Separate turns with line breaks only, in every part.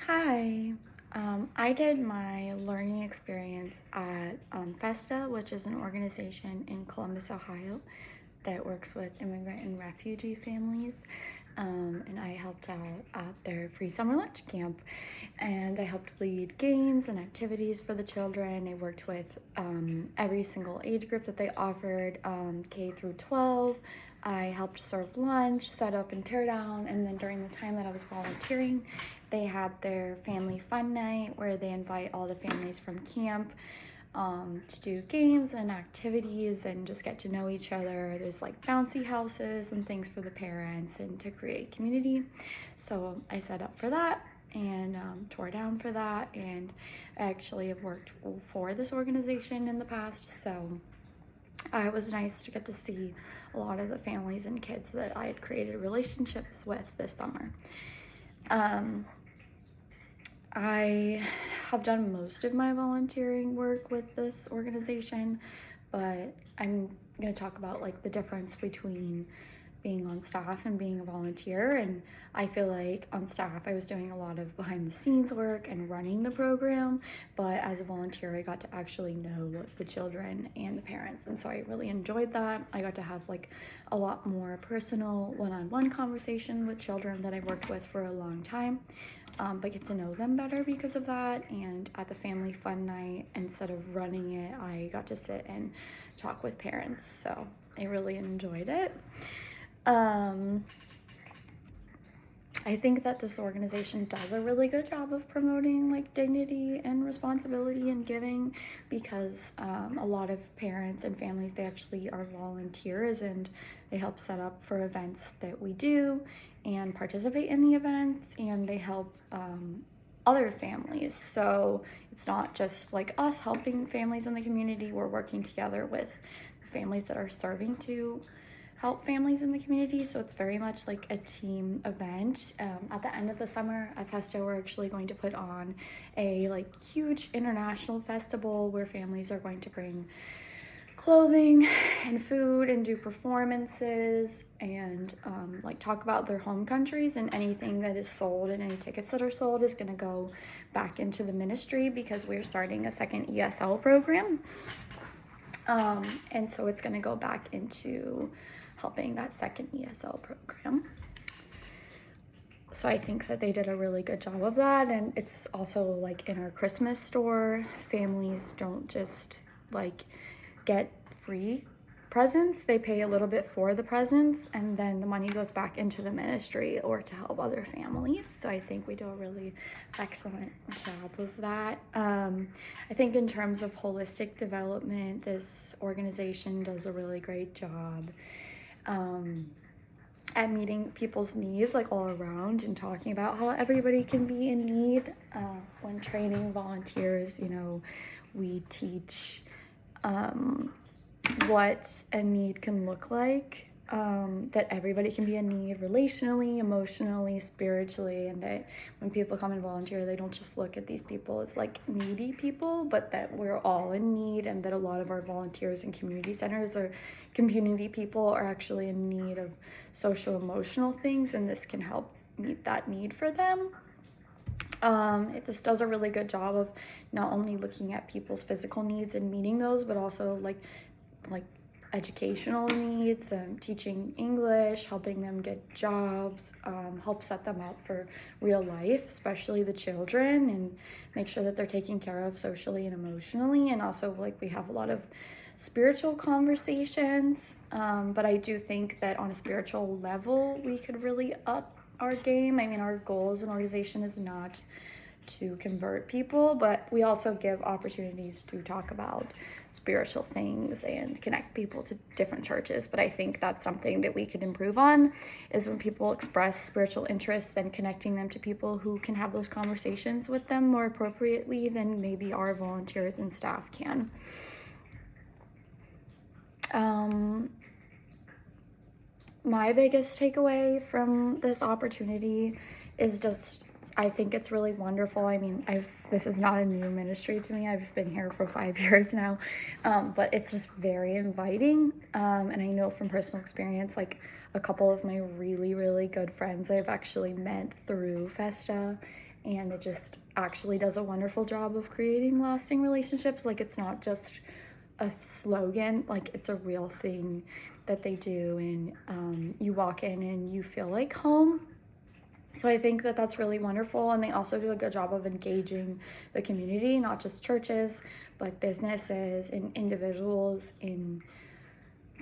Hi. I did my learning experience at FESTA, which is an organization in Columbus, Ohio, that works with immigrant and refugee families. And I helped out at their free summer lunch camp. And I helped lead games and activities for the children. I worked with every single age group that they offered, K through 12. I helped serve lunch, set up and tear down. And then during the time that I was volunteering, they had their family fun night where they invite all the families from camp to do games and activities and just get to know each other. There's like bouncy houses and things for the parents and to create community. So I set up for that and tore down for that. And I actually have worked for this organization in the past. So it was nice to get to see a lot of the families and kids that I had created relationships with this summer. I have done most of my volunteering work with this organization, but I'm going to talk about like the difference between being on staff and being a volunteer. And I feel like on staff I was doing a lot of behind the scenes work and running the program, but as a volunteer I got to actually know the children and the parents, and so I really enjoyed that. I got to have like a lot more personal one-on-one conversation with children that I worked with for a long time. But get to know them better because of that. And at the family fun night, instead of running it, I got to sit and talk with parents, so I really enjoyed it. I think that this organization does a really good job of promoting like dignity and responsibility and giving, because a lot of parents and families, they actually are volunteers and they help set up for events that we do and participate in the events, and they help other families. So it's not just like us helping families in the community, we're working together with the families that are serving to help families in the community. So it's very much like a team event. At the end of the summer at Festa, we're actually going to put on a like huge international festival where families are going to bring clothing and food and do performances and like talk about their home countries, and anything that is sold and any tickets that are sold is going to go back into the ministry because we're starting a second ESL program. And so it's going to go back into helping that second ESL program. So I think that they did a really good job of that. And it's also like in our Christmas store, families don't just like get free presents, they pay a little bit for the presents, and then the money goes back into the ministry or to help other families. So I think we do a really excellent job of that. I think in terms of holistic development, this organization does a really great job at meeting people's needs like all around and talking about how everybody can be in need. When training volunteers, we teach what a need can look like, that everybody can be in need relationally, emotionally, spiritually, and that when people come and volunteer, they don't just look at these people as like needy people, but that we're all in need, and that a lot of our volunteers and community centers or community people are actually in need of social emotional things, and this can help meet that need for them. This does a really good job of not only looking at people's physical needs and meeting those, but also like educational needs, teaching English, helping them get jobs, help set them up for real life, especially the children, and make sure that they're taken care of socially and emotionally. And also like we have a lot of spiritual conversations, but I do think that on a spiritual level we could really up our game. I mean, our goal as an organization is not to convert people, but we also give opportunities to talk about spiritual things and connect people to different churches. But I think that's something that we could improve on, is when people express spiritual interests, then connecting them to people who can have those conversations with them more appropriately than maybe our volunteers and staff can. My biggest takeaway from this opportunity is just, I think it's really wonderful. I mean, this is not a new ministry to me. I've been here for 5 years now, but it's just very inviting. And I know from personal experience, like a couple of my really, really good friends I've actually met through Festa, and it just actually does a wonderful job of creating lasting relationships. Like, it's not just a slogan, like it's a real thing that they do, and you walk in and you feel like home. So I think that that's really wonderful, and they also do a good job of engaging the community, not just churches, but businesses and individuals in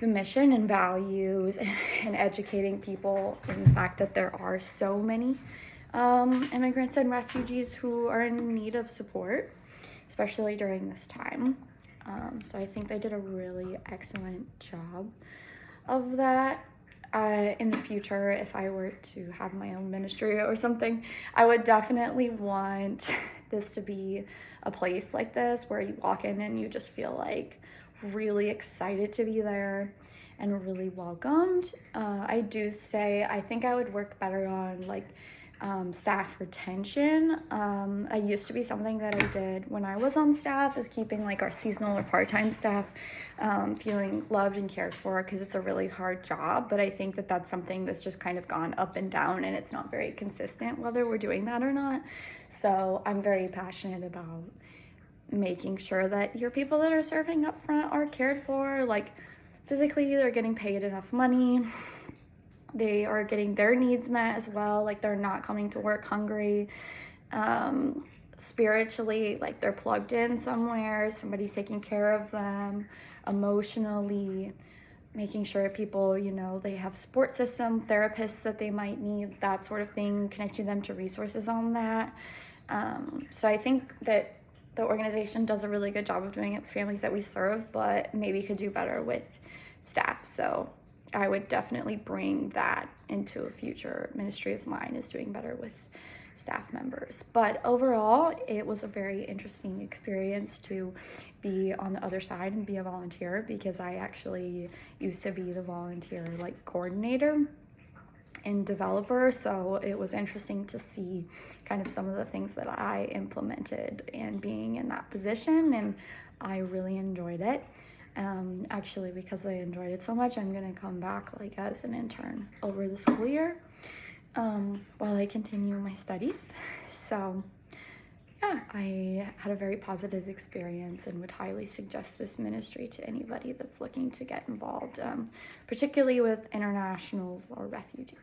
the mission and values, and educating people in the fact that there are so many immigrants and refugees who are in need of support, especially during this time. So I think they did a really excellent job of that. In the future, if I were to have my own ministry or something, I would definitely want this to be a place like this where you walk in and you just feel like really excited to be there and really welcomed. I do say I think I would work better on like staff retention. I used to be something that I did when I was on staff, is keeping like our seasonal or part-time staff feeling loved and cared for, because it's a really hard job. But I think that that's something that's just kind of gone up and down, and it's not very consistent whether we're doing that or not. So I'm very passionate about making sure that your people that are serving up front are cared for, like physically, they're getting paid enough money, they are getting their needs met as well, like they're not coming to work hungry. Spiritually, like they're plugged in somewhere, somebody's taking care of them. Emotionally, making sure people, you know, they have support system, therapists that they might need, that sort of thing, connecting them to resources on that. So I think that the organization does a really good job of doing it with families that we serve, but maybe could do better with staff. So I would definitely bring that into a future ministry of mine, is doing better with staff members. But overall, it was a very interesting experience to be on the other side and be a volunteer, because I actually used to be the volunteer like coordinator and developer. So it was interesting to see kind of some of the things that I implemented and being in that position, and I really enjoyed it. Actually, because I enjoyed it so much, I'm gonna come back like as an intern over the school year while I continue my studies. So yeah, I had a very positive experience and would highly suggest this ministry to anybody that's looking to get involved, particularly with internationals or refugees.